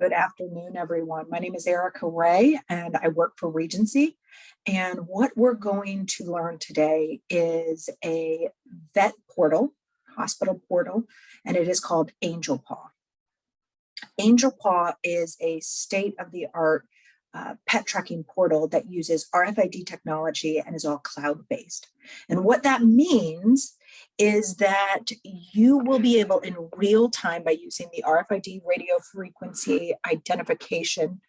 Good afternoon, everyone. My name is Erica Ray, and I work for Regency. And what we're going to learn today is a vet portal, hospital portal, and it is called Angel Paw. Angel Paw is a state-of-the-art pet tracking portal that uses RFID technology and is all cloud-based. And what that means is that you will be able in real time, by using the RFID radio frequency identification,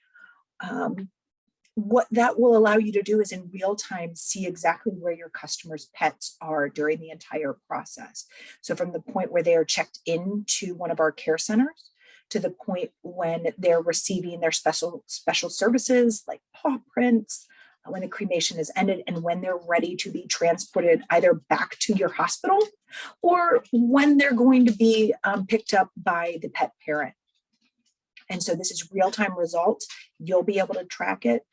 what that will allow you to do is in real time see exactly where your customers' pets are during the entire process. So from the point where they are checked into one of our care centers to the point when they're receiving their special services like paw prints, when the cremation is ended, and when they're ready to be transported either back to your hospital or when they're going to be picked up by the pet parent. And so this is real-time results. You'll be able to track it.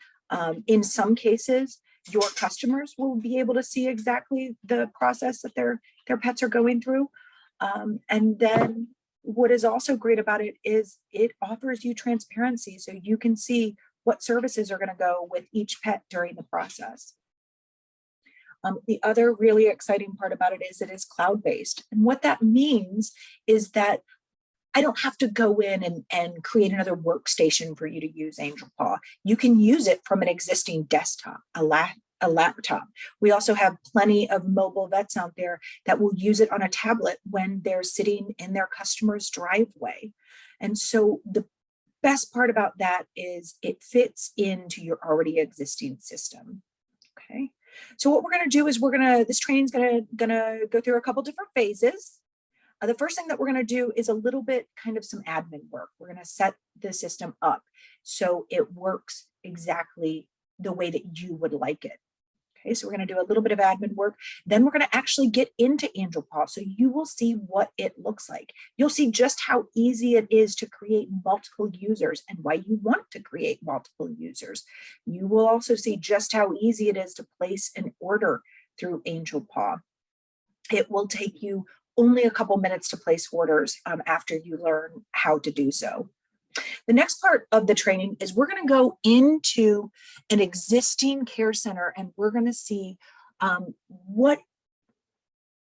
In some cases, your customers will be able to see exactly the process that their pets are going through. And then what is also great about it is it offers you transparency, so you can see what services are going to go with each pet during the process. The other really exciting part about it is cloud-based. And what that means is that I don't have to go in and create another workstation for you to use Angel Paw. You can use it from an existing desktop, a laptop. We also have plenty of mobile vets out there that will use it on a tablet when they're sitting in their customer's driveway. And so the best part about that is it fits into your already existing system. Okay. So what we're going to do is this training is going to go through a couple different phases. The first thing that we're going to do is a little bit kind of some admin work. We're going to set the system up so it works exactly the way that you would like it. Okay, so we're going to do a little bit of admin work. Then we're going to actually get into Angel Paw, so you will see what it looks like. You'll see just how easy it is to create multiple users and why you want to create multiple users. You will also see just how easy it is to place an order through Angel Paw. It will take you only a couple minutes to place orders after you learn how to do so. The next part of the training is we're going to go into an existing care center and we're going to see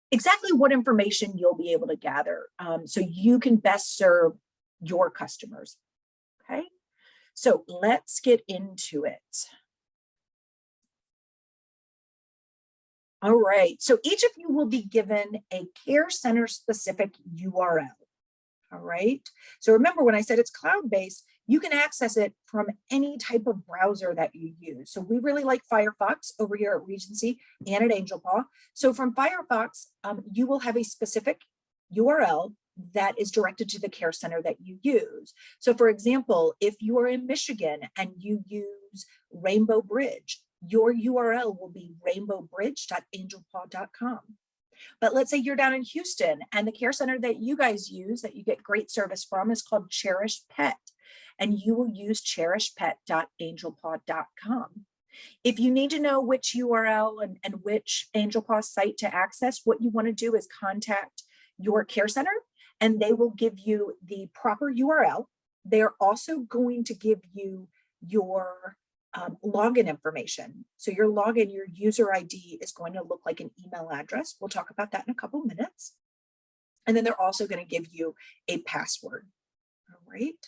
exactly what information you'll be able to gather so you can best serve your customers. Okay, so let's get into it. All right, so each of you will be given a care center specific URL. All right, so remember when I said it's cloud-based, you can access it from any type of browser that you use. So we really like Firefox over here at Regency and at Angel Paw. So from Firefox, you will have a specific URL that is directed to the care center that you use. So for example, if you are in Michigan and you use Rainbow Bridge, your URL will be rainbowbridge.angelpaw.com. But let's say you're down in Houston and the care center that you guys use that you get great service from is called Cherish Pet, and you will use cherishpet.angelpaw.com. If you need to know which URL and which Angel Paw site to access, what you want to do is contact your care center and they will give you the proper URL. They're also going to give you your login information. So your login, your user ID is going to look like an email address. We'll talk about that in a couple minutes. And then they're also going to give you a password. All right.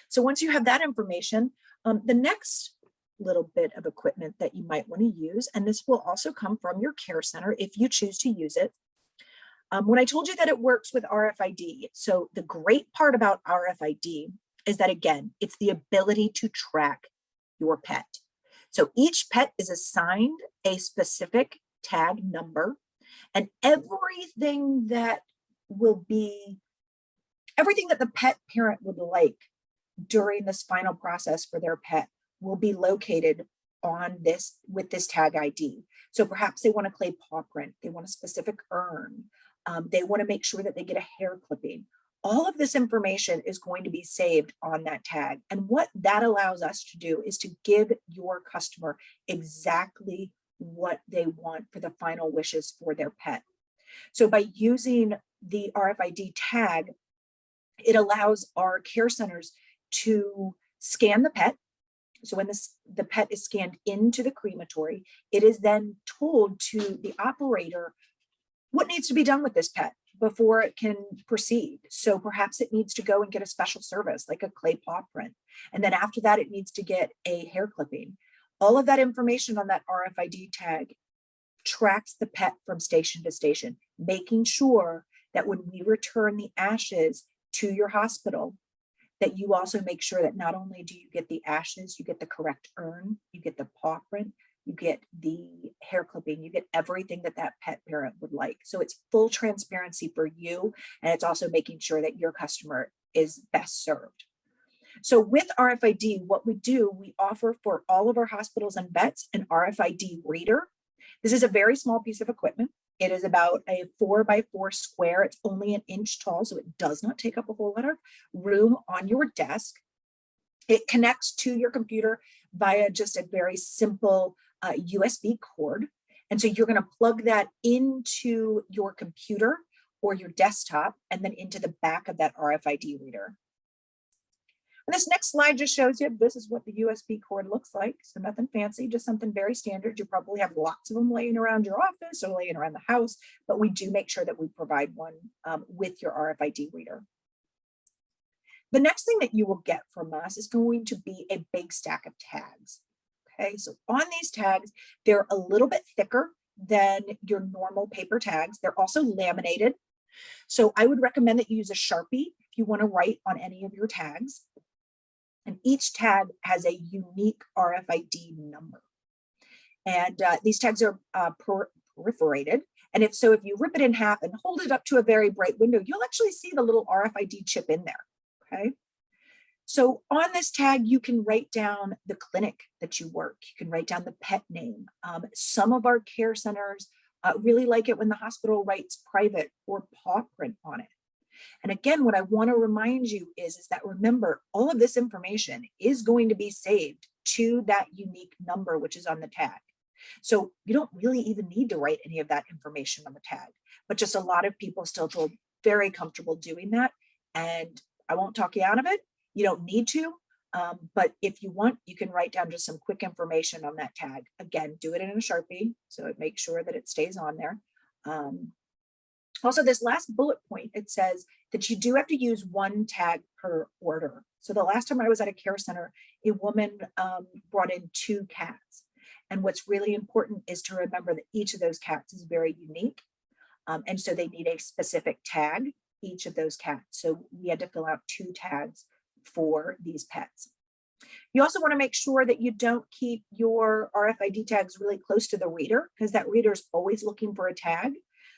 So once you have that information, the next little bit of equipment that you might want to use, and this will also come from your care center if you choose to use it. When I told you that it works with RFID, so the great part about RFID is that, again, it's the ability to track your pet. So each pet is assigned a specific tag number, and everything that the pet parent would like during this final process for their pet will be located on this with this tag ID. So perhaps they want to clay paw print, they want a specific urn, they want to make sure that they get a hair clipping. All of this information is going to be saved on that tag. And what that allows us to do is to give your customer exactly what they want for the final wishes for their pet. So by using the RFID tag, it allows our care centers to scan the pet. So when the pet is scanned into the crematory, it is then told to the operator what needs to be done with this pet before it can proceed. So perhaps it needs to go and get a special service like a clay paw print. And then after that, it needs to get a hair clipping. All of that information on that RFID tag tracks the pet from station to station, making sure that when we return the ashes to your hospital, that you also make sure that not only do you get the ashes, you get the correct urn, you get the paw print, you get the hair clipping, you get everything that that pet parent would like. So it's full transparency for you, and it's also making sure that your customer is best served. So with RFID, what we do, we offer for all of our hospitals and vets an RFID reader. This is a very small piece of equipment. It is about a 4x4 square. It's only an inch tall, so it does not take up a whole lot of room on your desk. It connects to your computer via just a very simple USB cord. And so you're going to plug that into your computer or your desktop and then into the back of that RFID reader. And this next slide just shows you this is what the USB cord looks like. So nothing fancy, just something very standard. You probably have lots of them laying around your office or laying around the house, but we do make sure that we provide one with your RFID reader. The next thing that you will get from us is going to be a big stack of tags. Okay, so on these tags, they're a little bit thicker than your normal paper tags. They're also laminated. So I would recommend that you use a Sharpie if you want to write on any of your tags. And each tag has a unique RFID number. And these tags are perforated. And if you rip it in half and hold it up to a very bright window, you'll actually see the little RFID chip in there, okay? So on this tag, you can write down the clinic that you work. You can write down the pet name. Some of our care centers really like it when the hospital writes private or paw print on it. And again, what I want to remind you is that remember, all of this information is going to be saved to that unique number, which is on the tag. So you don't really even need to write any of that information on the tag, but just a lot of people still feel very comfortable doing that. And I won't talk you out of it. You don't need to, but if you want, you can write down just some quick information on that tag. Again, do it in a Sharpie, so it makes sure that it stays on there. Also, this last bullet point, it says that you do have to use one tag per order. So the last time I was at a care center, a woman brought in 2 cats. And what's really important is to remember that each of those cats is very unique. And so they need a specific tag, each of those cats. So we had to fill out 2 tags for these pets. You also want to make sure that you don't keep your RFID tags really close to the reader, because that reader is always looking for a tag.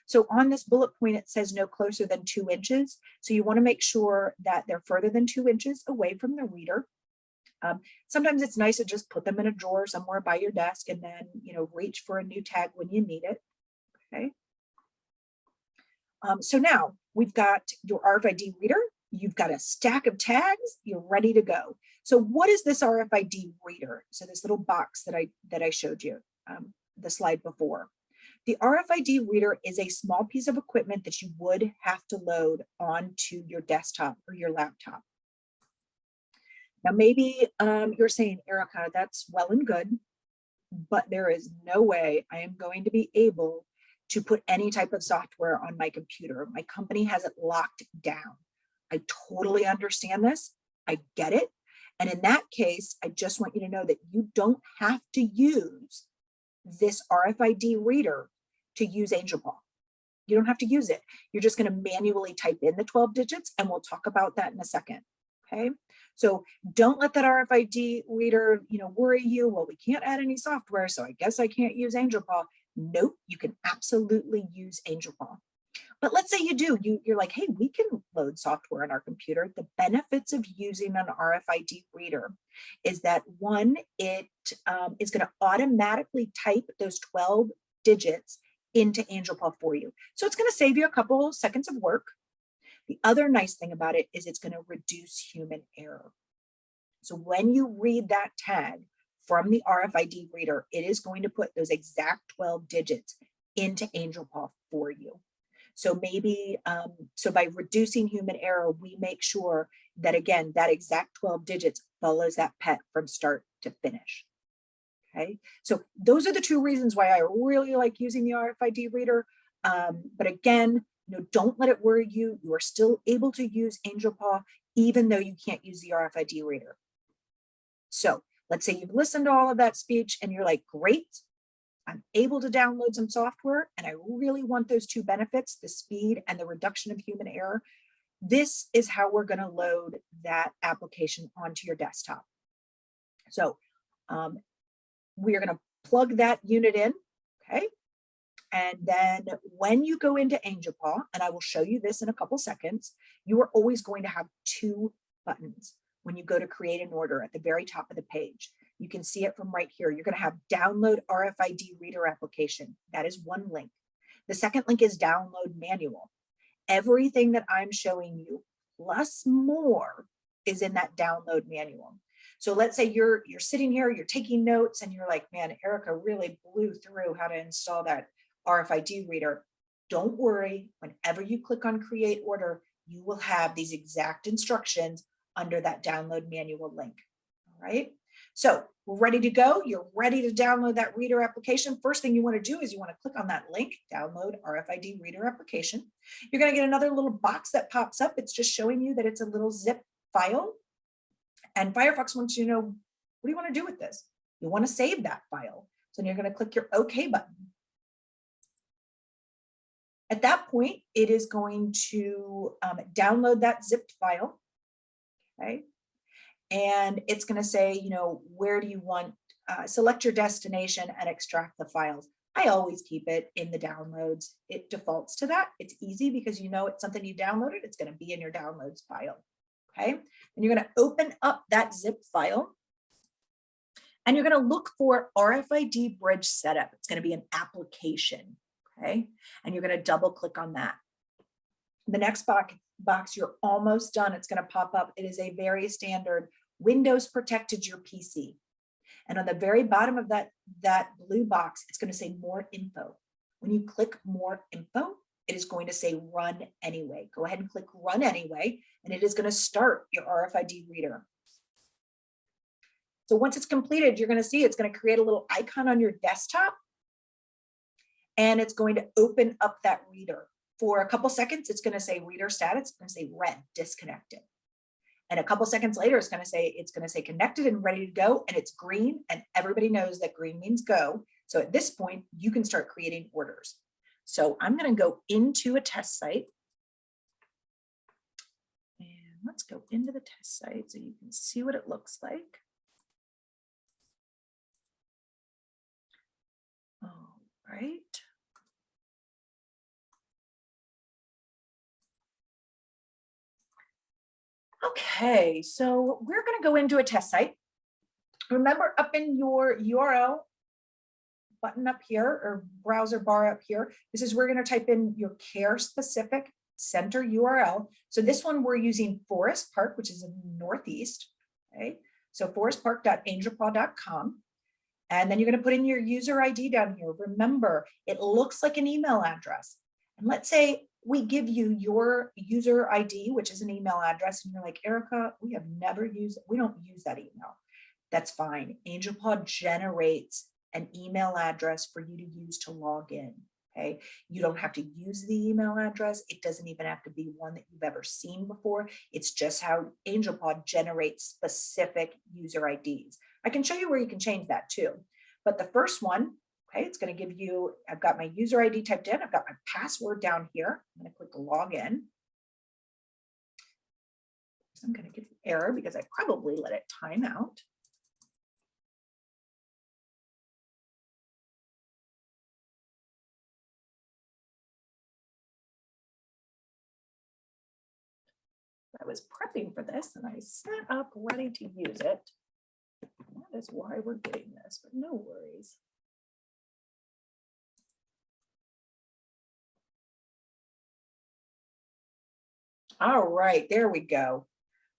So on this bullet point, it says no closer than 2 inches. So you want to make sure that they're further than 2 inches away from the reader. Sometimes it's nice to just put them in a drawer somewhere by your desk and then, reach for a new tag when you need it. Okay. So now we've got your RFID reader. You've got a stack of tags. You're ready to go. So what is this RFID reader? So this little box that I showed you the slide before. The RFID reader is a small piece of equipment that you would have to load onto your desktop or your laptop. Now, maybe you're saying, Erica, that's well and good, but there is no way I am going to be able to put any type of software on my computer. My company has it locked down. I totally understand this. I get it. And in that case, I just want you to know that you don't have to use this RFID reader to use Angel Paw. You don't have to use it. You're just going to manually type in the 12 digits, and we'll talk about that in a second. Okay. So don't let that RFID reader, worry you. Well, we can't add any software, so I guess I can't use Angel Paw. Nope, you can absolutely use Angel Paw. But let's say you do, you're like, hey, we can load software on our computer. The benefits of using an RFID reader is that one, it is going to automatically type those 12 digits into Angel Paw for you. So it's going to save you a couple seconds of work. The other nice thing about it is it's going to reduce human error. So when you read that tag from the RFID reader, it is going to put those exact 12 digits into Angel Paw for you. So maybe, so by reducing human error, we make sure that, again, that exact 12 digits follows that pet from start to finish. Okay, so those are the two reasons why I really like using the RFID reader. But again, don't let it worry you. You are still able to use Angel Paw, even though you can't use the RFID reader. So let's say you've listened to all of that speech and you're like, great, I'm able to download some software and I really want those two benefits, the speed and the reduction of human error. This is how we're going to load that application onto your desktop. So we are going to plug that unit in, okay? And then when you go into Angelpaw, and I will show you this in a couple seconds, you are always going to have two buttons when you go to create an order at the very top of the page. You can see it from right here. You're going to have download RFID reader application. That is one link. The second link is download manual. Everything that I'm showing you plus more is in that download manual. So let's say you're sitting here, you're taking notes and you're like, man, Erica really blew through how to install that RFID reader. Don't worry, whenever you click on create order, you will have these exact instructions under that download manual link. All right, so we're ready to go. You're ready to download that reader application. First thing you want to do is you want to click on that link, download RFID reader application. You're going to get another little box that pops up. It's just showing you that it's a little zip file. And Firefox wants you to know, what do you want to do with this? You want to save that file. So you're going to click your OK button. At that point, it is going to download that zipped file, okay? And it's going to say, where do you want, select your destination and extract the files. I always keep it in the downloads. It defaults to that. It's easy because it's something you downloaded. It's going to be in your downloads file, okay? And you're going to open up that zip file. And you're going to look for RFID bridge setup. It's going to be an application. Okay, and you're going to double click on that. The next box, you're almost done. It's going to pop up. It is a very standard Windows protected your PC. And on the very bottom of that blue box, it's going to say more info. When you click more info, it is going to say run anyway. Go ahead and click run anyway, and it is going to start your RFID reader. So once it's completed, you're going to see it's going to create a little icon on your desktop. And it's going to open up that reader. For a couple seconds, it's going to say reader status. It's going to say red, disconnected. And a couple seconds later, it's going to say connected and ready to go. And it's green, and everybody knows that green means go. So at this point, you can start creating orders. So I'm going to go into a test site. And let's go into the test site so you can see what it looks like. All right. Okay, so we're going to go into a test site. Remember, up in your URL button up here, or browser bar up here, this is where we're going to type in your care specific center URL. So this one we're using Forest Park, which is in the Northeast. Okay, so forestpark.angelpaw.com. And then you're going to put in your user ID down here. Remember, it looks like an email address. And let's say we give you your user ID, which is an email address, and you're like, Erica, we don't use that email. That's fine. Angelpaw generates an email address for you to use to log in. Okay, you don't have to use the email address. It doesn't even have to be one that you've ever seen before. It's just how Angelpaw generates specific user IDs. I can show you where you can change that too. But the first one, okay, it's going to give you, I've got my user ID typed in. I've got my password down here. I'm going to click login. So I'm going to get an error because I probably let it time out. I was prepping for this and I set up ready to use it. That is why we're getting this, but no worries. All right, there we go.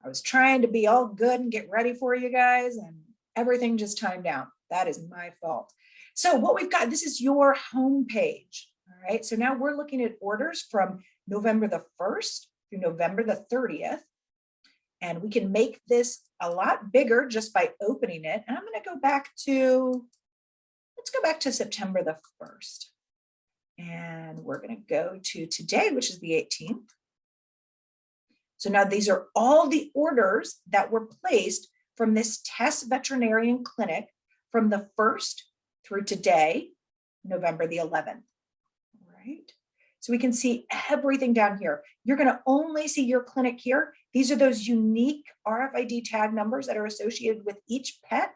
I was trying to be all good and get ready for you guys, and everything just timed out. That is my fault. So what we've got, this is your home page. All right, so now we're looking at orders from November the 1st through November the 30th. And we can make this a lot bigger just by opening it. And I'm going to go back to, let's go back to September the 1st. And we're going to go to today, which is the 18th. So now these are all the orders that were placed from this test veterinarian clinic from the 1st through today, November the 11th. All right. So we can see everything down here. You're going to only see your clinic here. These are those unique RFID tag numbers that are associated with each pet.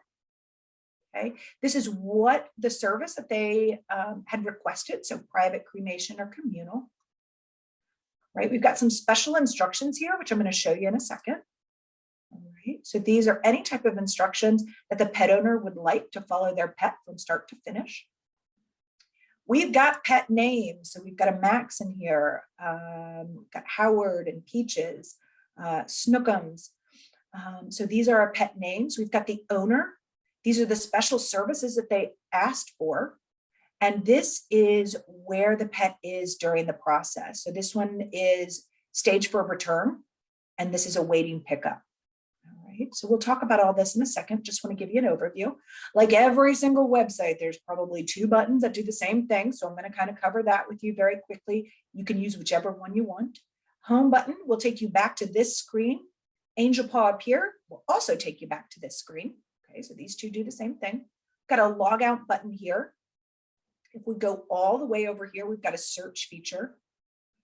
Okay, this is what the service that they had requested, so private, cremation, or communal. Right, we've got some special instructions here, which I'm going to show you in a second. All right, so these are any type of instructions that the pet owner would like to follow their pet from start to finish. We've got pet names, so we've got a Max in here, we've got Howard and Peaches, Snookums. So these are our pet names. We've got the owner. These are the special services that they asked for. And this is where the pet is during the process. So this one is stage for return, and this is awaiting pickup. All right, so we'll talk about all this in a second. Just want to give you an overview. Like every single website, there's probably 2 buttons that do the same thing. So I'm going to kind of cover that with you very quickly. You can use whichever one you want. Home button will take you back to this screen. Angel Paw up here will also take you back to this screen. Okay, so these 2 do the same thing. Got a log out button here. If we go all the way over here, we've got a search feature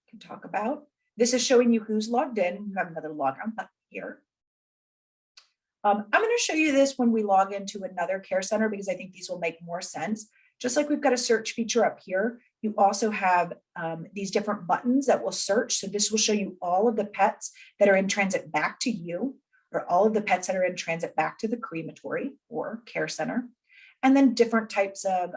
we can talk about. This is showing you who's logged in. You have another log out button here. I'm going to show you this when we log into another care center because I think these will make more sense. Just like we've got a search feature up here, you also have these different buttons that will search. So this will show you all of the pets that are in transit back to you, or all of the pets that are in transit back to the crematory or care center, and then different types of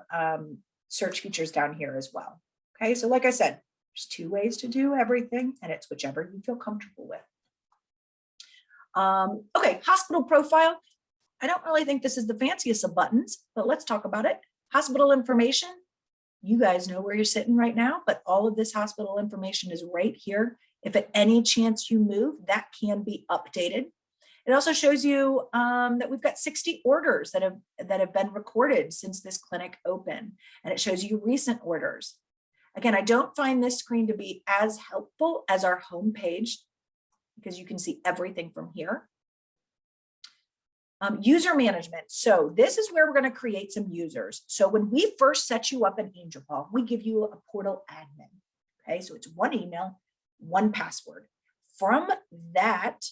search features down here as well. Okay, so like I said, there's 2 ways to do everything, and it's whichever you feel comfortable with. Okay, hospital profile. I don't really think this is the fanciest of buttons, but let's talk about it. Hospital information. You guys know where you're sitting right now, but all of this hospital information is right here. If at any chance you move, that can be updated. It also shows you that we've got 60 orders that have been recorded since this clinic opened, and it shows you recent orders. Again, I don't find this screen to be as helpful as our home page because you can see everything from here. User management. So this is where we're going to create some users. So when we first set you up in Angel Paw, we give you a portal admin. Okay, so it's 1 email, 1 password. From that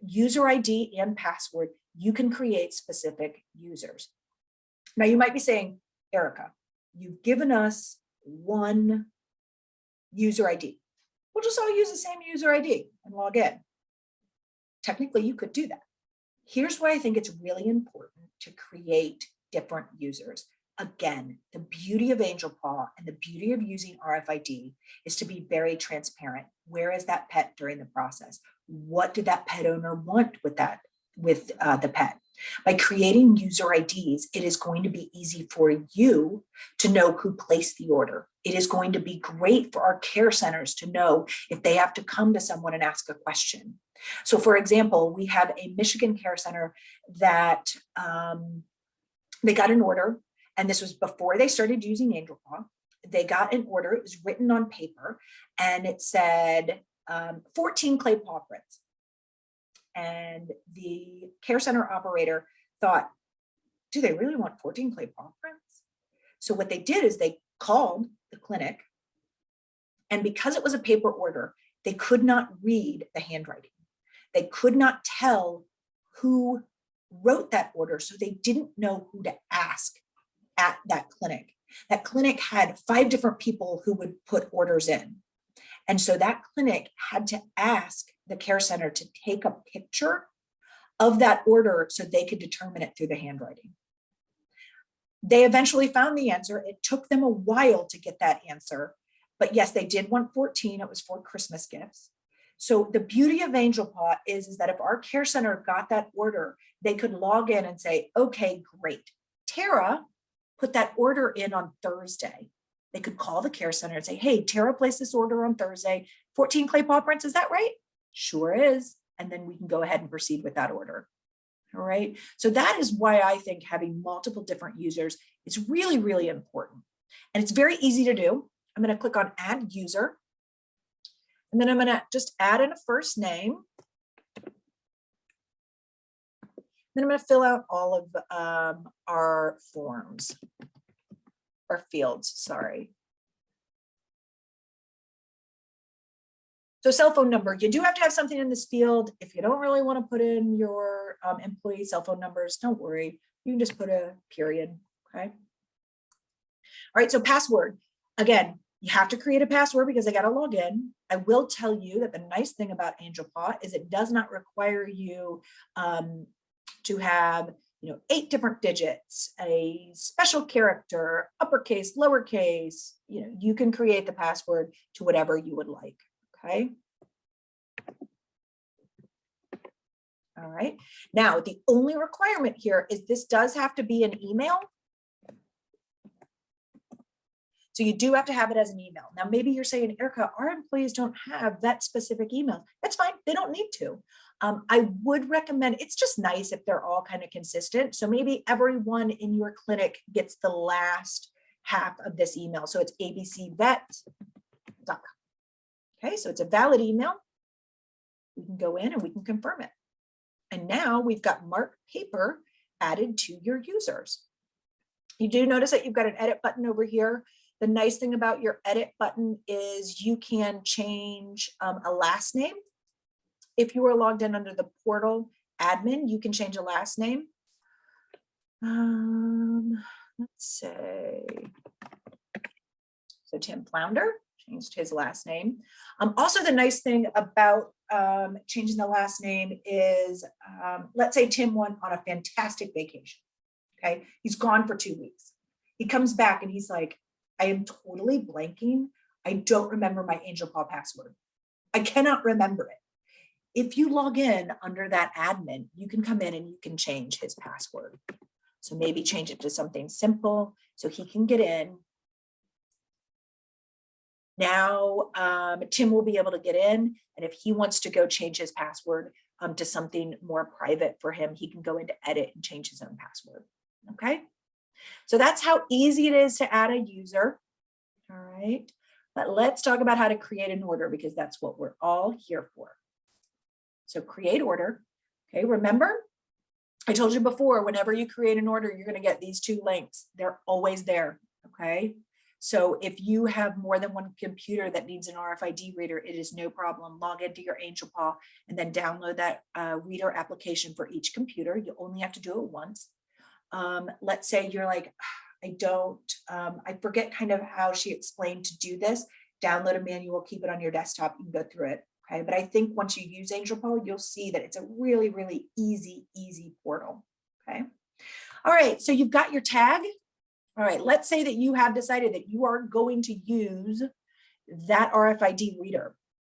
user ID and password, you can create specific users. Now you might be saying, Erica, you've given us 1 user ID. We'll just all use the same user ID and log in. Technically, you could do that. Here's why I think it's really important to create different users. Again, the beauty of Angel Paw and the beauty of using RFID is to be very transparent. Where is that pet during the process? What did that pet owner want with the pet? By creating user IDs, it is going to be easy for you to know who placed the order. It is going to be great for our care centers to know if they have to come to someone and ask a question. So for example, we have a Michigan care center that they got an order, and this was before they started using Angel Paw. They got an order, it was written on paper, and it said 14 clay paw prints. And the care center operator thought, do they really want 14 clay paw prints? So what they did is they called the clinic, and because it was a paper order, they could not read the handwriting. They could not tell who wrote that order, so they didn't know who to ask at that clinic. That clinic had 5 different people who would put orders in. And so that clinic had to ask the care center to take a picture of that order so they could determine it through the handwriting. They eventually found the answer. It took them a while to get that answer, but yes, they did want 14. It was for Christmas gifts. So the beauty of Angel Paw is that if our care center got that order, they could log in and say, okay, great. Tara put that order in on Thursday. They could call the care center and say, hey, Tara placed this order on Thursday, 14 clay paw prints, is that right? Sure is. And then we can go ahead and proceed with that order. All right. So that is why I think having multiple different users is really, really important. And it's very easy to do. I'm going to click on add user. And then I'm going to just add in a first name. Then I'm going to fill out all of our forms, or fields, sorry. So cell phone number, you do have to have something in this field. If you don't really want to put in your employee cell phone numbers, don't worry. You can just put a period, okay? All right, so password. Again, you have to create a password because I got to log in. I will tell you that the nice thing about Angelpaw is it does not require you to have 8 different digits, a special character, uppercase, lowercase. You can create the password to whatever you would like. Okay. All right. Now, the only requirement here is this does have to be an email. So you do have to have it as an email. Now, maybe you're saying, Erica, our employees don't have that specific email. That's fine. They don't need to. I would recommend, it's just nice if they're all kind of consistent. So maybe everyone in your clinic gets the last half of this email. So it's abcvet.com. Okay, so it's a valid email. We can go in and we can confirm it. And now we've got marked paper added to your users. You do notice that you've got an edit button over here. The nice thing about your edit button is you can change a last name. If you are logged in under the portal admin, you can change a last name. Let's say, so Tim Flounder changed his last name. Also, the nice thing about changing the last name is, let's say Tim went on a fantastic vacation. Okay, he's gone for 2 weeks. He comes back and he's like, I am totally blanking. I don't remember my Angelpaw password. I cannot remember it. If you log in under that admin, you can come in and you can change his password. So maybe change it to something simple so he can get in. Now, Tim will be able to get in, and if he wants to go change his password to something more private for him, he can go into edit and change his own password. Okay, so that's how easy it is to add a user. All right, but let's talk about how to create an order because that's what we're all here for. So create order. Okay, remember, I told you before, whenever you create an order, you're going to get these 2 links. They're always there. Okay. So if you have more than one computer that needs an RFID reader, it is no problem. Log into your Angelpaw and then download that reader application for each computer. You only have to do it once. Let's say you're like, I forget kind of how she explained to do this. Download a manual, keep it on your desktop, you can go through it. Okay, but I think once you use Angelpaw, you'll see that it's a really, really easy portal. Okay. All right, so you've got your tag. All right, let's say that you have decided that you are going to use that RFID reader.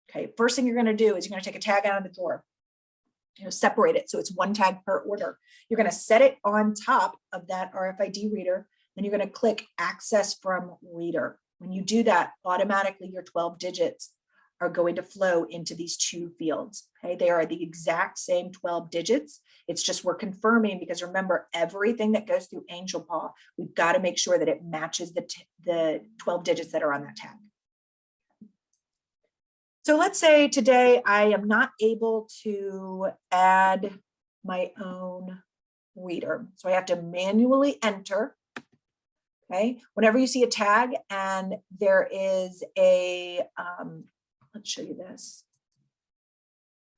Okay, first thing you're going to do is you're going to take a tag out of the drawer. Separate it so it's 1 tag per order. You're going to set it on top of that RFID reader. Then you're going to click Access from Reader. When you do that, automatically your 12 digits are going to flow into these 2 fields. Okay, they are the exact same 12 digits. It's just we're confirming because remember, everything that goes through Angelpaw, we've got to make sure that it matches the 12 digits that are on that tag. So let's say today I am not able to add my own reader. So I have to manually enter. Okay, whenever you see a tag and there is a, let's show you this.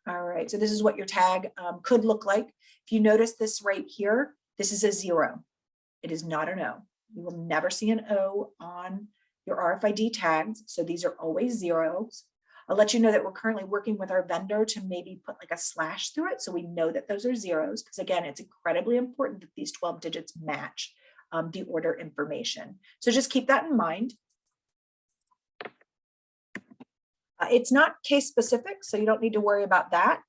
All right, so this is what your tag could look like. If you notice this right here, this is a 0. It is not an O. You will never see an O on your RFID tags. So these are always 0s. I'll let you know that we're currently working with our vendor to maybe put like a slash through it. So we know that those are 0s because again, it's incredibly important that these 12 digits match the order information. So just keep that in mind. It's not case specific, so you don't need to worry about that.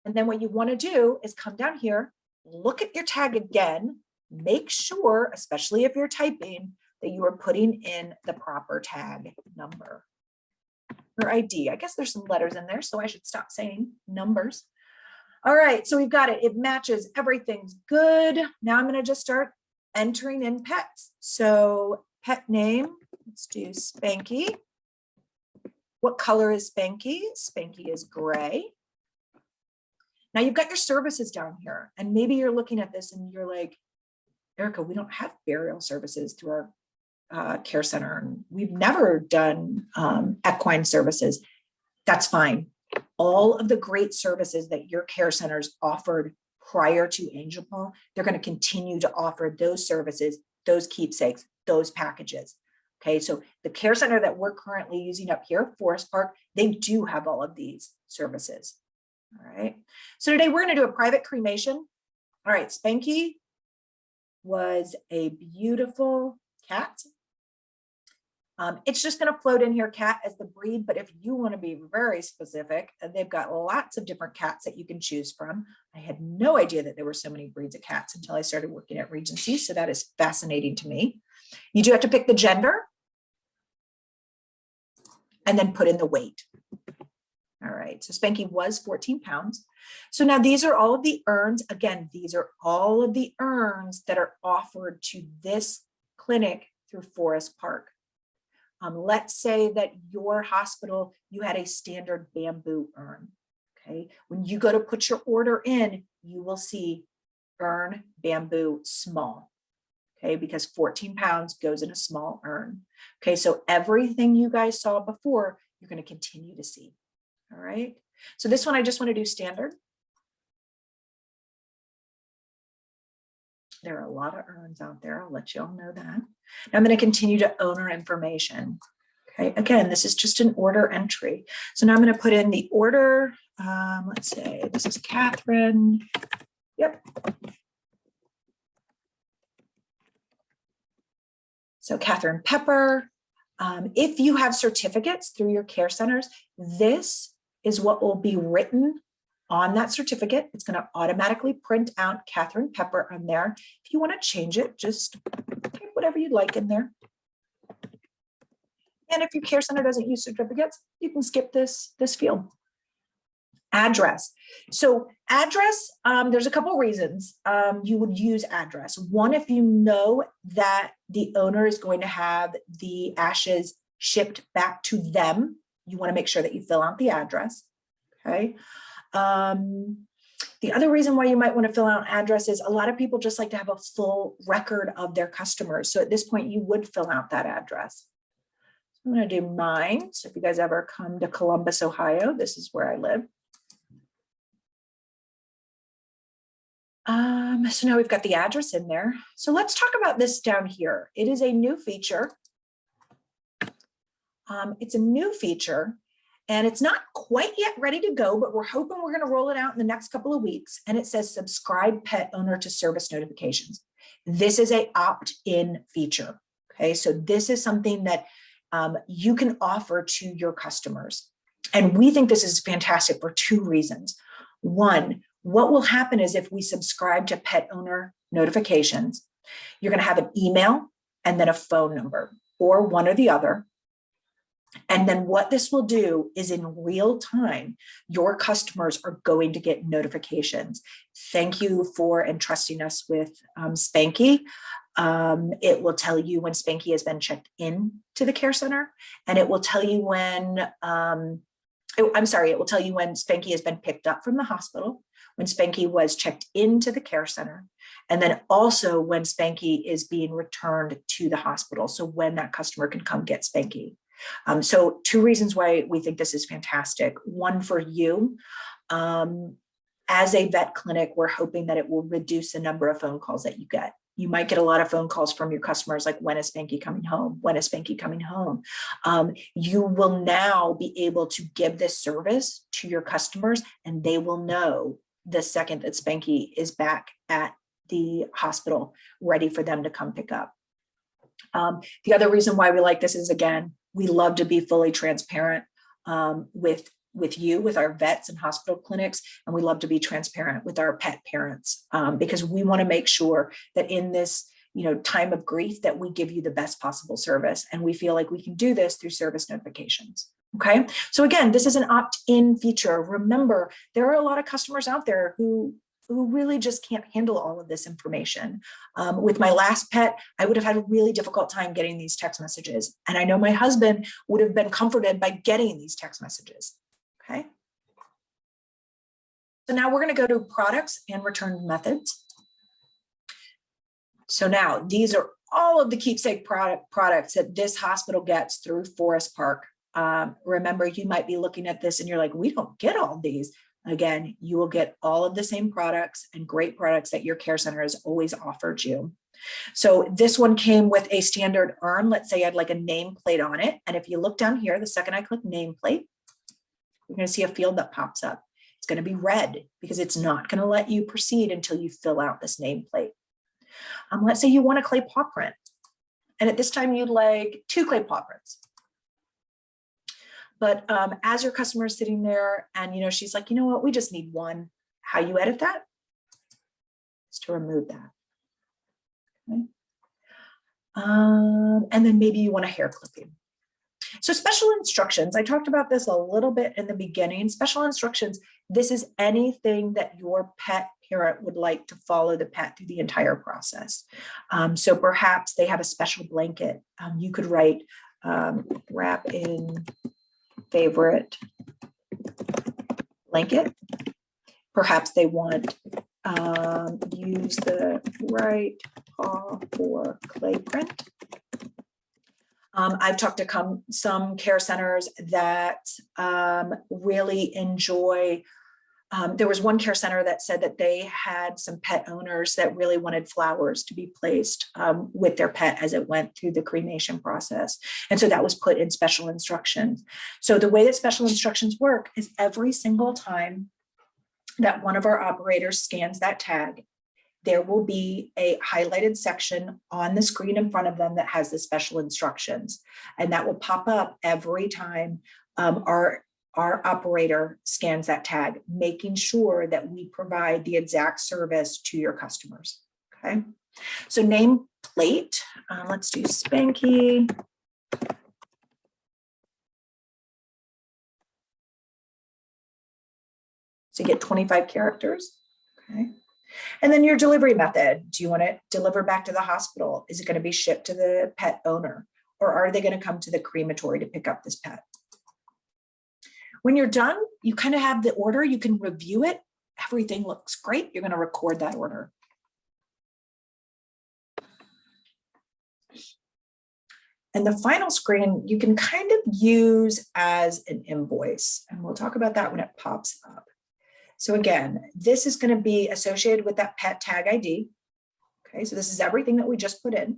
And then what you want to do is come down here, look at your tag again, make sure, especially if you're typing, that you are putting in the proper tag number or ID. I guess there's some letters in there, so I should stop saying numbers. All right, so we've got it. It matches. Everything's good. Now I'm going to just start entering in pets. So pet name, let's do Spanky. What color is Spanky? Spanky is gray. Now you've got your services down here, and maybe you're looking at this and you're like, Erica, we don't have burial services through our care center, and we've never done equine services. That's fine. All of the great services that your care centers offered prior to Angel Paw, they're going to continue to offer those services, those keepsakes, those packages. Okay, so the care center that we're currently using up here, Forest Park, they do have all of these services. All right, so today we're going to do a private cremation. All right, Spanky was a beautiful cat. It's just going to float in here, cat, as the breed, but if you want to be very specific, they've got lots of different cats that you can choose from. I had no idea that there were so many breeds of cats until I started working at Regency, so that is fascinating to me. You do have to pick the gender and then put in the weight. All right, so Spanky was 14 pounds. So now these are all of the urns. Again, these are all of the urns that are offered to this clinic through Forest Park. Let's say that your hospital, you had a standard bamboo urn, okay? When you go to put your order in, you will see urn, bamboo, small, okay? Because 14 pounds goes in a small urn. Okay, so everything you guys saw before, you're going to continue to see, all right? So this one, I just want to do standard. There are a lot of urns out there. I'll let you all know that. Now I'm going to continue to owner information. Okay, again, this is just an order entry. So now I'm going to put in the order. Let's say this is Catherine. Yep. So Catherine Pepper. If you have certificates through your care centers, this is what will be written on that certificate. It's going to automatically print out Catherine Pepper on there. If you want to change it, just type whatever you'd like in there. And if your care center doesn't use certificates, you can skip this field. Address. So address, there's a couple of reasons you would use address. One, if you know that the owner is going to have the ashes shipped back to them, you want to make sure that you fill out the address. Okay. The other reason why you might want to fill out address is a lot of people just like to have a full record of their customers. So at this point, you would fill out that address. So I'm going to do mine. So if you guys ever come to Columbus, Ohio, this is where I live. So now we've got the address in there. So let's talk about this down here. It is a new feature. It's a new feature. And it's not quite yet ready to go, but we're hoping we're going to roll it out in the next couple of weeks. And it says subscribe pet owner to service notifications. This is a opt-in feature. Okay, so this is something that you can offer to your customers. And we think this is fantastic for two reasons. One, what will happen is if we subscribe to pet owner notifications, you're going to have an email and then a phone number or one or the other. And then what this will do is in real time, your customers are going to get notifications. Thank you for entrusting us with Spanky. It will tell you when Spanky has been checked in to the care center, and it will tell you when, it will tell you when Spanky has been picked up from the hospital, when Spanky was checked into the care center, and then also when Spanky is being returned to the hospital. So when that customer can come get Spanky. So two reasons why we think this is fantastic. One, for you, as a vet clinic, we're hoping that it will reduce the number of phone calls that you get. You might get a lot of phone calls from your customers, like, when is Spanky coming home? When is Spanky coming home? You will now be able to give this service to your customers, and they will know the second that Spanky is back at the hospital, ready for them to come pick up. The other reason why we like this is, again, we love to be fully transparent with you, with our vets and hospital clinics, and we love to be transparent with our pet parents because we want to make sure that in this, time of grief, that we give you the best possible service. And we feel like we can do this through service notifications. Okay. So again, this is an opt-in feature. Remember, there are a lot of customers out there who really just can't handle all of this information. With my last pet, I would have had a really difficult time getting these text messages. And I know my husband would have been comforted by getting these text messages. Okay. So now we're going to go to products and return methods. So now these are all of the keepsake products that this hospital gets through Forest Park. Remember, you might be looking at this and you're like, we don't get all these. Again, you will get all of the same products and great products that your care center has always offered you. So this one came with a standard urn. Let's say I had like a nameplate on it. And if you look down here, the second I click nameplate, you're going to see a field that pops up. It's going to be red because it's not going to let you proceed until you fill out this nameplate. Let's say you want a clay paw print. And at this time, you'd like 2 clay paw prints. But as your customer is sitting there and, she's like, you know what, we just need 1. How you edit that is to remove that. Okay. And then maybe you want a hair clipping. So special instructions, I talked about this a little bit in the beginning. Special instructions, this is anything that your pet parent would like to follow the pet through the entire process. So perhaps they have a special blanket. You could write wrap in favorite blanket. Perhaps they want use the right paw for clay print. I've talked to some care centers that really enjoy. There was one care center that said that they had some pet owners that really wanted flowers to be placed with their pet as it went through the cremation process. And so that was put in special instructions. So the way that special instructions work is every single time that one of our operators scans that tag, there will be a highlighted section on the screen in front of them that has the special instructions. And that will pop up every time our operator scans that tag, making sure that we provide the exact service to your customers. Okay. So name plate, let's do Spanky. So you get 25 characters. Okay. And then your delivery method. Do you want it delivered back to the hospital? Is it going to be shipped to the pet owner? Or are they going to come to the crematory to pick up this pet? When you're done, you kind of have the order. You can review it. Everything looks great. You're going to record that order. And the final screen, you can kind of use as an invoice. And we'll talk about that when it pops up. So again, this is going to be associated with that pet tag ID. Okay, so this is everything that we just put in. And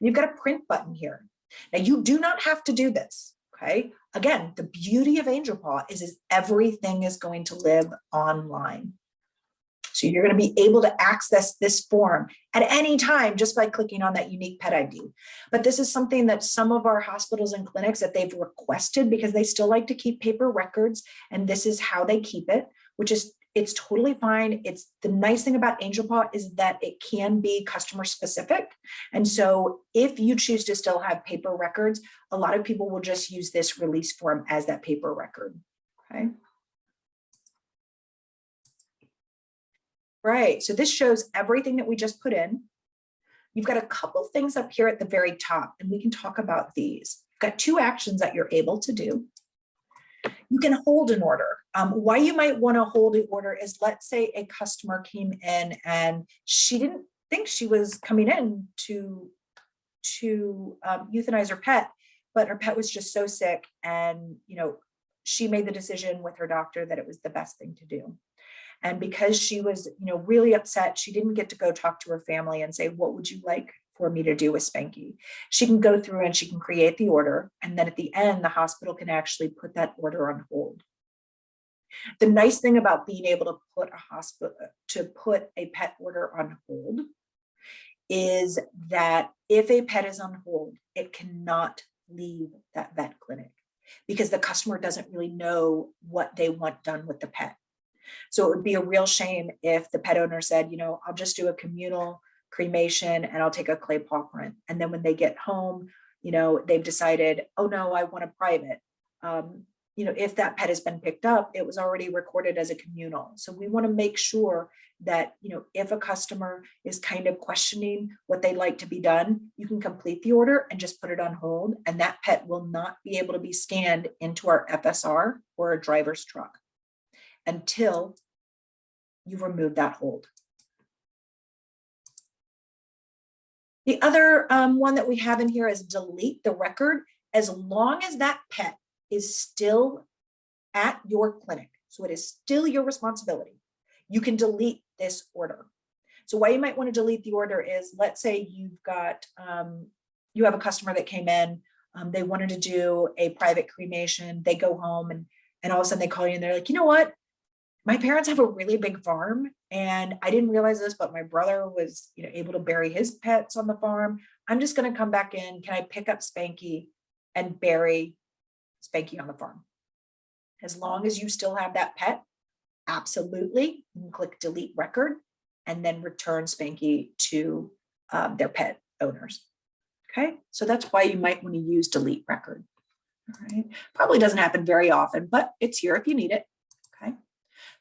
you've got a print button here. Now you do not have to do this. Okay, again, the beauty of Angel Paw is everything is going to live online. So you're going to be able to access this form at any time just by clicking on that unique pet ID. But this is something that some of our hospitals and clinics that they've requested because they still like to keep paper records, and this is how they keep it, which is, it's totally fine. It's the nice thing about Angel Paw is that it can be customer specific. And so if you choose to still have paper records, a lot of people will just use this release form as that paper record. Okay. Right, so this shows everything that we just put in. You've got a couple things up here at the very top, and we can talk about these. You've got 2 actions that you're able to do. You can hold an order. Why you might want to hold an order is, let's say a customer came in and she didn't think she was coming in to euthanize her pet, but her pet was just so sick, and she made the decision with her doctor that it was the best thing to do. And because she was, really upset, she didn't get to go talk to her family and say, what would you like for me to do with Spanky? She can go through and she can create the order. And then at the end, the hospital can actually put that order on hold. The nice thing about being able to put a pet order on hold is that if a pet is on hold, it cannot leave that vet clinic because the customer doesn't really know what they want done with the pet. So it would be a real shame if the pet owner said, I'll just do a communal cremation, and I'll take a clay paw print. And then when they get home, you know, they've decided, oh no, I want a private. You know, if that pet has been picked up, it was already recorded as a communal. So we want to make sure that, you know, if a customer is kind of questioning what they'd like to be done, you can complete the order and just put it on hold, and that pet will not be able to be scanned into our FSR or a driver's truck until you remove that hold. The other one that we have in here is delete the record, as long as that pet is still at your clinic. So it is still your responsibility. You can delete this order. So why you might want to delete the order is, let's say you've got, you have a customer that came in, they wanted to do a private cremation, they go home and all of a sudden they call you and they're like, you know what? My parents have a really big farm and I didn't realize this, but my brother was, you know, able to bury his pets on the farm. I'm just going to come back in. Can I pick up Spanky and bury Spanky on the farm? As long as you still have that pet, absolutely. You can click delete record and then return Spanky to their pet owners. Okay, so that's why you might want to use delete record. All right, probably doesn't happen very often, but it's here if you need it. Okay,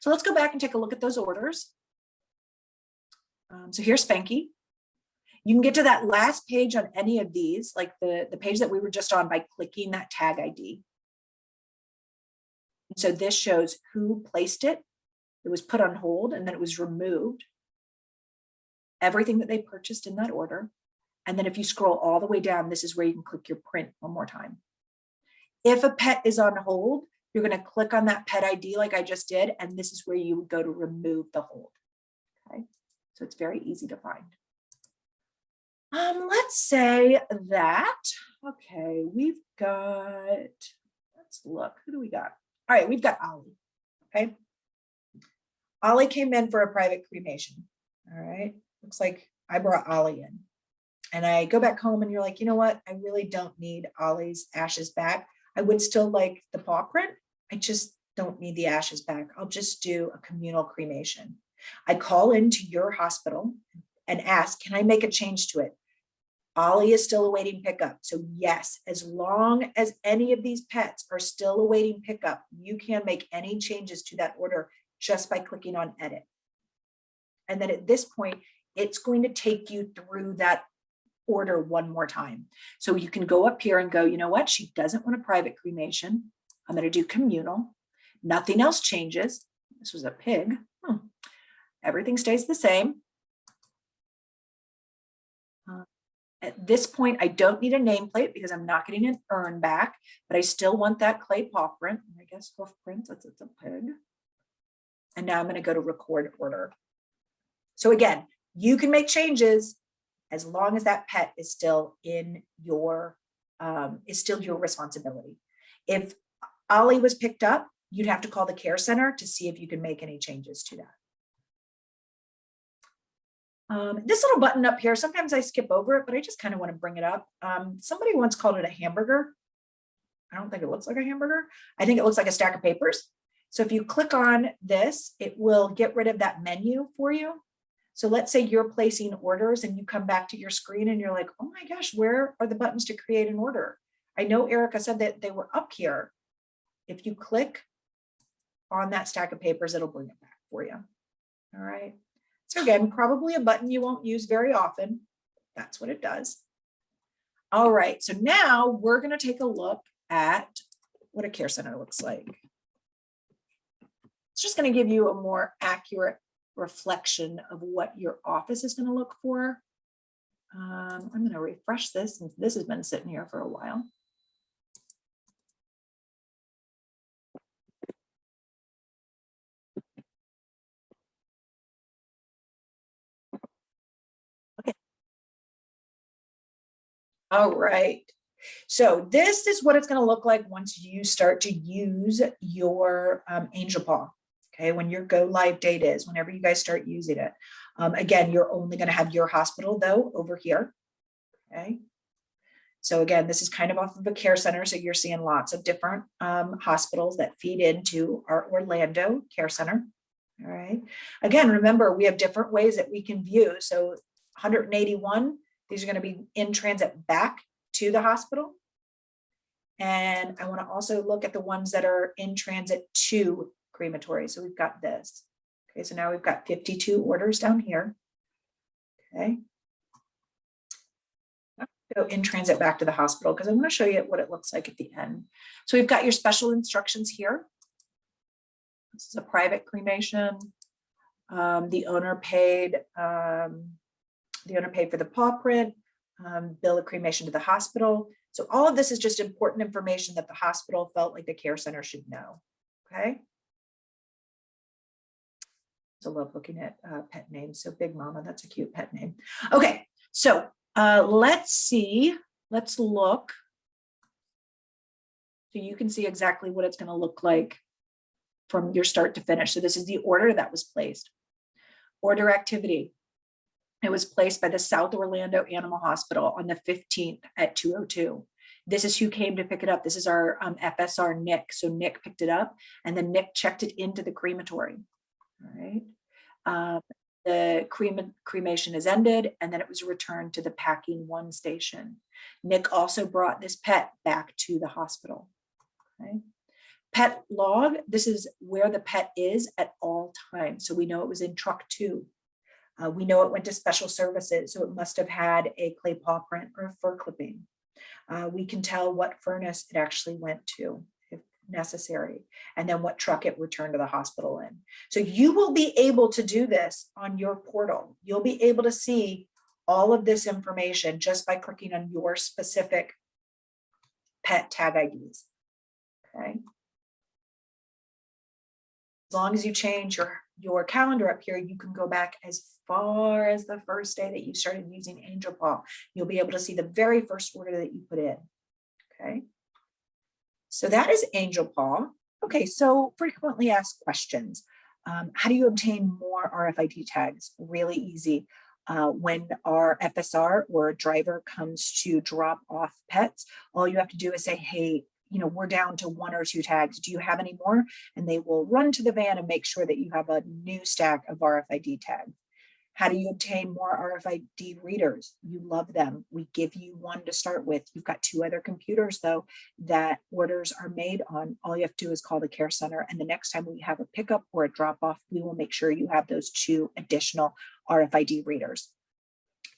so let's go back and take a look at those orders. So here's Spanky. You can get to that last page on any of these, like the page that we were just on, by clicking that tag ID. So this shows who placed it. It was put on hold and then it was removed. Everything that they purchased in that order. And then if you scroll all the way down, this is where you can click your print one more time. If a pet is on hold, you're going to click on that pet ID like I just did, and this is where you would go to remove the hold. Okay, so it's very easy to find. Let's say that, okay, we've got, let's look, who do we got? All right, we've got Ollie, okay? Ollie came in for a private cremation, all right? Looks like I brought Ollie in. And I go back home and you're like, you know what? I really don't need Ollie's ashes back. I would still like the paw print. I just don't need the ashes back. I'll just do a communal cremation. I call into your hospital and ask, can I make a change to it? Ollie is still awaiting pickup. So yes, as long as any of these pets are still awaiting pickup, you can make any changes to that order just by clicking on edit. And then at this point, it's going to take you through that order one more time. So you can go up here and go, you know what? She doesn't want a private cremation. I'm going to do communal. Nothing else changes. This was a pig. Everything stays the same. At this point, I don't need a nameplate because I'm not getting an urn back, but I still want that clay paw print. I guess hoof print, it's a pig. And now I'm going to go to record order. So again, you can make changes as long as that pet is still in your, your responsibility. If Ollie was picked up, you'd have to call the care center to see if you can make any changes to that. This little button up here, sometimes I skip over it, but I just kind of want to bring it up. Somebody once called it a hamburger. I don't think it looks like a hamburger. I think it looks like a stack of papers. So if you click on this, it will get rid of that menu for you. So let's say you're placing orders and you come back to your screen and you're like, oh my gosh, where are the buttons to create an order? I know Erica said that they were up here. If you click on that stack of papers, it'll bring it back for you. All right. So again, probably a button you won't use very often. That's what it does. All right. So now we're going to take a look at what a care center looks like. It's just going to give you a more accurate reflection of what your office is going to look for. I'm going to refresh this since this has been sitting here for a while. Okay. All right. So this is what it's going to look like once you start to use your Angel Paw. Okay, when your go live date is, whenever you guys start using it. Again, you're only going to have your hospital though over here. Okay. So again, this is kind of off of a care center. So you're seeing lots of different hospitals that feed into our Orlando care center. All right. Again, remember, we have different ways that we can view. So 181, these are going to be in transit back to the hospital. And I want to also look at the ones that are in transit to crematory. So we've got this. Okay, so now we've got 52 orders down here. Okay. Go in transit back to the hospital because I'm going to show you what it looks like at the end. So we've got your special instructions here. This is a private cremation. The owner paid for the paw print, bill of cremation to the hospital. So all of this is just important information that the hospital felt like the care center should know. Okay. I love looking at pet names. So Big Mama, that's a cute pet name. Okay, so let's see. Let's look. So you can see exactly what it's going to look like from your start to finish. So this is the order that was placed. Order activity. It was placed by the South Orlando Animal Hospital on the 15th at 2:02. This is who came to pick it up. This is our FSR, Nick. So Nick picked it up and then Nick checked it into the crematory. All right. The cremation is ended and then it was returned to the packing 1 station. Nick also brought this pet back to the hospital. Okay. Pet log, this is where the pet is at all times. So we know it was in truck 2. We know it went to special services, so it must have had a clay paw print or a fur clipping. We can tell what furnace it actually went to if necessary, and then what truck it returned to the hospital in. So you will be able to do this on your portal. You'll be able to see all of this information just by clicking on your specific pet tag IDs. Okay. As long as you change your calendar up here, you can go back as far as the first day that you started using Angel Paw. You'll be able to see the very first order that you put in. Okay. So that is Angel Paw. Okay, so frequently asked questions. How do you obtain more RFID tags? Really easy. When our FSR or a driver comes to drop off pets, all you have to do is say, hey, we're down to 1 or 2 tags. Do you have any more? And they will run to the van and make sure that you have a new stack of RFID tags. How do you obtain more RFID readers? You love them. We give you 1 to start with. You've got 2 other computers, though, that orders are made on. All you have to do is call the care center. And the next time we have a pickup or a drop off, we will make sure you have those 2 additional RFID readers.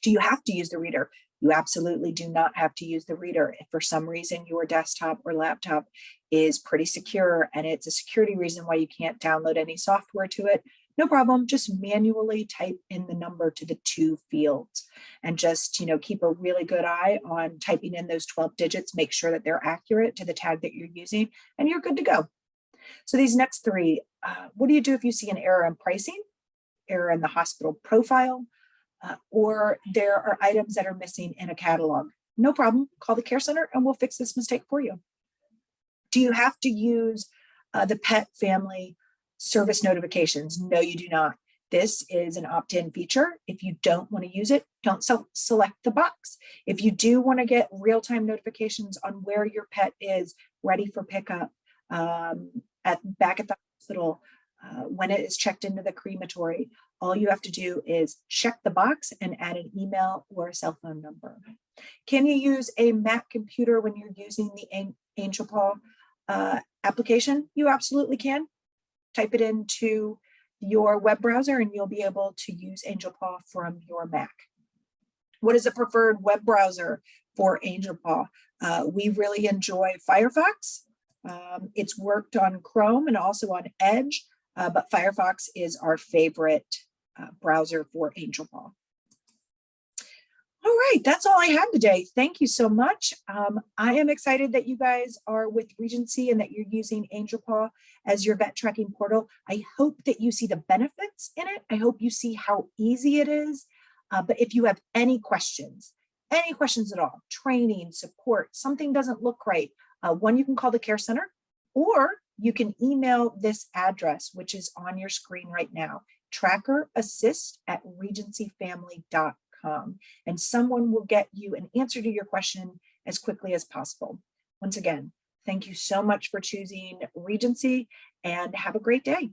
Do you have to use the reader? You absolutely do not have to use the reader. If for some reason your desktop or laptop is pretty secure and it's a security reason why you can't download any software to it, no problem. Just manually type in the number to the 2 fields and just, keep a really good eye on typing in those 12 digits, make sure that they're accurate to the tag that you're using, and you're good to go. So these next 3, what do you do if you see an error in pricing, error in the hospital profile, or there are items that are missing in a catalog? No problem. Call the care center and we'll fix this mistake for you. Do you have to use the pet family service notifications? No, you do not. This is an opt-in feature. If you don't want to use it, don't select the box. If you do want to get real-time notifications on where your pet is ready for pickup back at the hospital, when it is checked into the crematory, all you have to do is check the box and add an email or a cell phone number. Can you use a Mac computer when you're using the Angel Paw application? You absolutely can. Type it into your web browser and you'll be able to use Angel Paw from your Mac. What is a preferred web browser for Angel Paw? We really enjoy Firefox. It's worked on Chrome and also on Edge, but Firefox is our favorite browser for Angel Paw. All right, that's all I had today. Thank you so much. I am excited that you guys are with Regency and that you're using Angel Paw as your vet tracking portal. I hope that you see the benefits in it. I hope you see how easy it is. But if you have any questions at all, training, support, something doesn't look right, one, you can call the care center, or you can email this address, which is on your screen right now, trackerassist@regencyfamily.com, and someone will get you an answer to your question as quickly as possible. Once again, thank you so much for choosing Regency and have a great day.